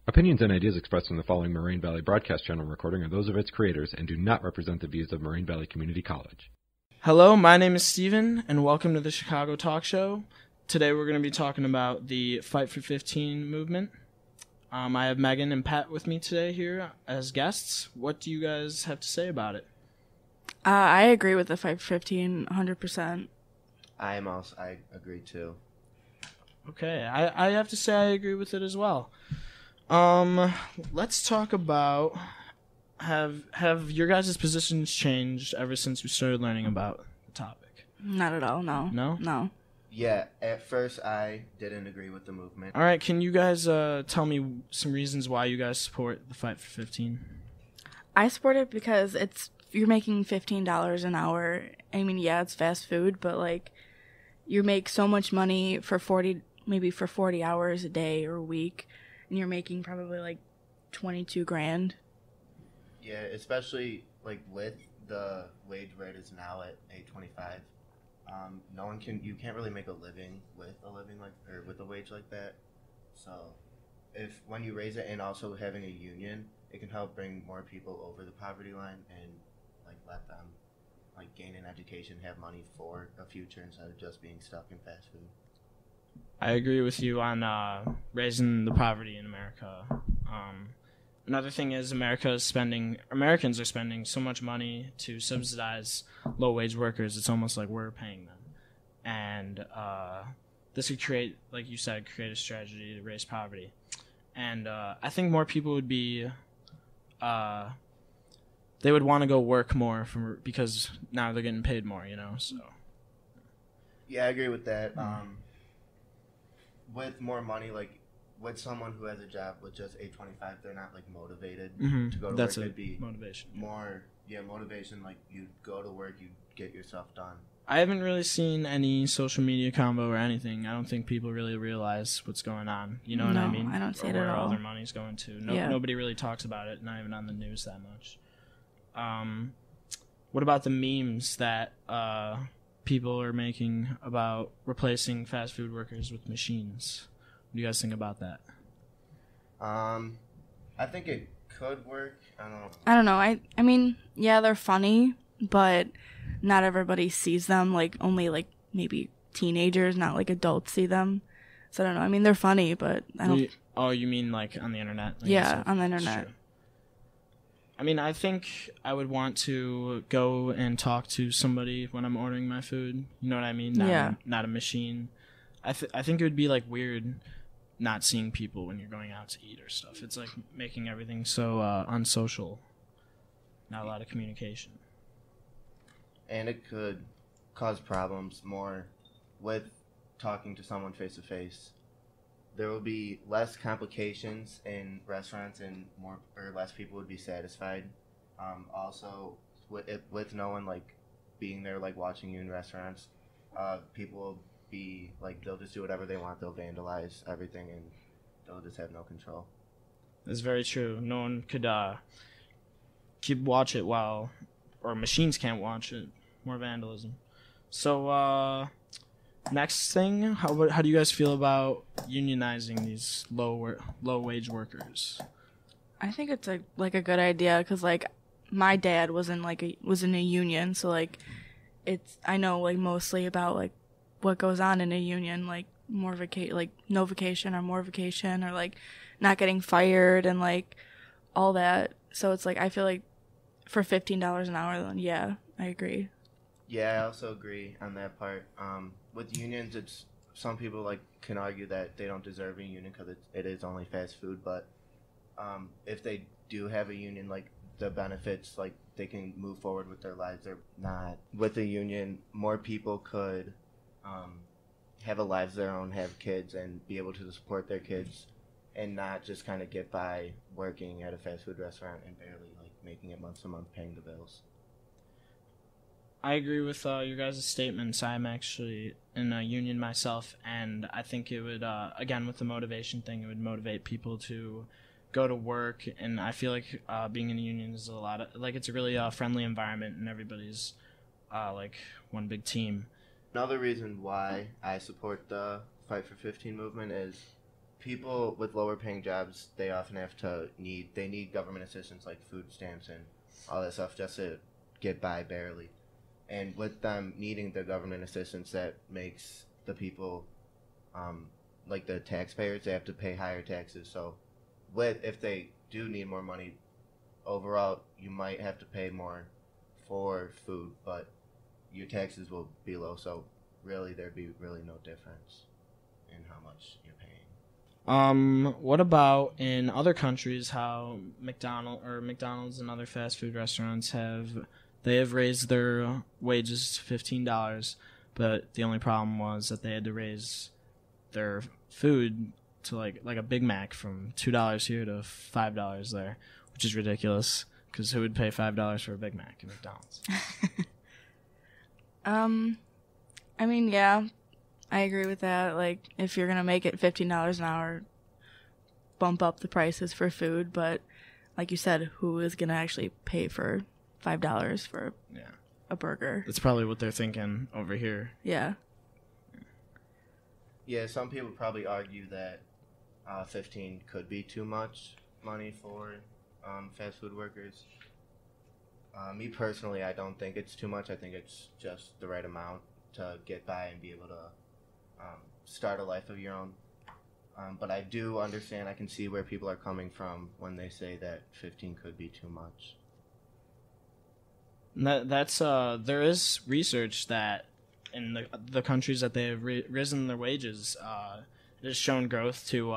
Opinions and ideas expressed in the following Moraine Valley Broadcast Channel recording are those of its creators and do not represent the views of Moraine Valley Community College. Hello, my name is Steven, and welcome to the Chicago Talk Show. Today we're going to be talking about the Fight for 15 movement. I have Megan and Pat with me today here as guests. What do you guys have to say about it? I agree with the Fight for 15, 100%. I agree too. Okay, I have to say I agree with it as well. Let's talk about have your guys' positions changed ever since we started learning about the topic? Not at all, no. No? No. Yeah, at first I didn't agree with the movement. All right, can you guys tell me some reasons why you guys support the Fight for 15? I support it because you're making $15 an hour. I mean, yeah, it's fast food, but like you make so much money for 40 hours a day or a week, and you're making probably like $22,000. Yeah, especially like with the wage rate is now at $8.25. You can't really make a living with a wage like that. So when you raise it and also having a union, it can help bring more people over the poverty line and like let them like gain an education, have money for a future instead of just being stuck in fast food. I agree with you on raising the poverty in America. Another thing is Americans are spending so much money to subsidize low-wage workers. It's almost like we're paying them. And this would create, like you said, a strategy to raise poverty. And I think more people would be, they would want to go work more because now they're getting paid more, so. Yeah, I agree with that. With more money, like with someone who has a job with just $8.25, they're not like motivated to go to That's work. a It'd be motivation. Motivation. Like you go to work, you get your stuff done. I haven't really seen any social media combo or anything. I don't think people really realize what's going on. You know what I mean? I don't see it where at all. all their money's going to. Nobody really talks about it, not even on the news that much. What about the memes that people are making about replacing fast food workers with machines? What do you guys think about that? I think it could work. I don't know. I mean, yeah, they're funny, but not everybody sees them. Like only like maybe teenagers, not like adults see them. So I don't know. I mean, they're funny, but I don't. You mean like on the internet? Like yeah, on the internet. I mean, I think I would want to go and talk to somebody when I'm ordering my food. You know what I mean? Not a machine. I think it would be like weird not seeing people when you're going out to eat or stuff. It's like making everything so unsocial. Not a lot of communication. And it could cause problems more with talking to someone face to face. There will be less complications in restaurants and less people would be satisfied. Also, with no one like being there like watching you in restaurants, people will be like they'll just do whatever they want. They'll vandalize everything and they'll just have no control. That's very true. No one could watch it or machines can't watch it. More vandalism. So next thing, how do you guys feel about unionizing these low wage workers? I think it's a good idea because like my dad was in a union, so like I know like mostly about like what goes on in a union, like no vacation or more vacation or like not getting fired and like all that. So it's like I feel like for $15 an hour, then yeah, I agree. Yeah, I also agree on that part. With unions, it's some people like can argue that they don't deserve a union because it is only fast food. But if they do have a union, like the benefits, like they can move forward with their lives. They're not with a union. More people could have a lives of their own, have kids, and be able to support their kids, and not just kind of get by working at a fast food restaurant and barely like making it month to month, paying the bills. I agree with your guys' statements. I'm actually in a union myself, and I think it would, again, with the motivation thing, it would motivate people to go to work, and I feel like being in a union is it's a really friendly environment, and everybody's like one big team. Another reason why I support the Fight for 15 movement is people with lower paying jobs, they often need government assistance like food stamps and all that stuff just to get by barely. And with them needing the government assistance, that makes the people, like the taxpayers, they have to pay higher taxes. So if they do need more money, overall, you might have to pay more for food, but your taxes will be low. So really, there'd be really no difference in how much you're paying. What about in other countries? How McDonald's and other fast food restaurants have raised their wages to $15, but the only problem was that they had to raise their food to like a Big Mac from $2 here to $5 there, which is ridiculous. Because who would pay $5 for a Big Mac at McDonald's? I mean, yeah, I agree with that. Like, if you're gonna make it $15 an hour, bump up the prices for food. But like you said, who is gonna actually pay for $5 for a burger? That's probably what they're thinking over here. Yeah. Yeah, some people probably argue that 15 could be too much money for fast food workers. Me personally, I don't think it's too much. I think it's just the right amount to get by and be able to start a life of your own. But I do understand, I can see where people are coming from when they say that 15 could be too much. There is research that in the countries that they have risen their wages, it has shown growth to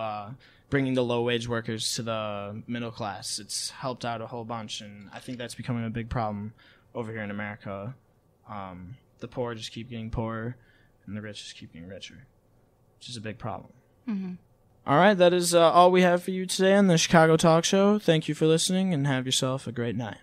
bringing the low-wage workers to the middle class. It's helped out a whole bunch, and I think that's becoming a big problem over here in America. The poor just keep getting poorer, and the rich just keep getting richer, which is a big problem. Mm-hmm. All right, that is all we have for you today on the Chicago Talk Show. Thank you for listening, and have yourself a great night.